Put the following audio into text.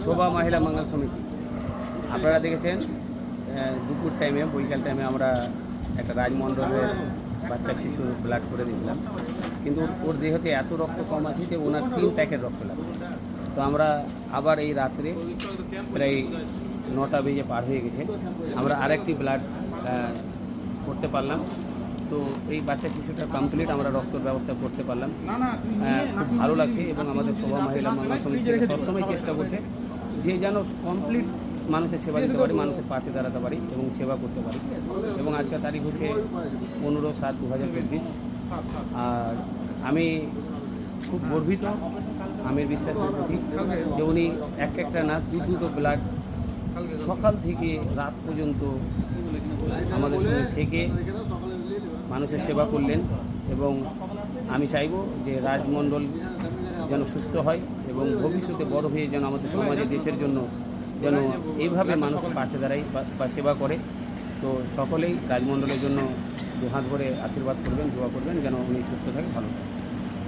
শোভা মহিলা মঙ্গল সমিতি। আপনারা দেখেছেন দুপুর টাইমে, বৈকাল টাইমে আমরা একটা রাজমণ্ডলের বাচ্চা শিশুর ব্লাড করে দিয়েছিলাম, কিন্তু ওর দেহতে এত রক্ত কম আছে যে ওনার 3 প্যাকেট রক্ত লাগবে। তো আমরা আবার এই রাত্রে প্রায় 9টা বেজে পার হয়ে গেছে, আমরা আরেকটি ব্লাড করতে পারলাম। তো এই বাচ্চা শিশুটা কমপ্লিট আমরা রক্তের ব্যবস্থা করতে পারলাম। খুব ভালো লাগছে এবং আমাদের শোভা মহিলা মঙ্গল সমিতি সবসময় চেষ্টা করছে যে যেন কমপ্লিট মানুষের সেবা দিতে পারি, মানুষের পাশে দাঁড়াতে পারি এবং সেবা করতে পারি। এবং আজকের তারিখ হচ্ছে 15/7/2024। আর আমি খুব গর্বিত আমির বিশ্বাসের প্রতি যে উনি একটা না দুটো ব্লাড সকাল থেকে রাত পর্যন্ত আমাদের সঙ্গে থেকে মানুষের সেবা করলেন। এবং আমি চাইব যে রাজমণ্ডল যেন সুস্থ হয় এবং ভবিষ্যতে বড় হয়ে যেন আমাদের সমাজে দেশের জন্য যেন এইভাবে মানুষের পাশে দাঁড়ায় বা সেবা করে। তো সকলেই রাজমণ্ডলের জন্য দুহাত ভরে আশীর্বাদ করবেন, দোয়া করবেন যেন উনি সুস্থ থাকে, ভালো থাকে।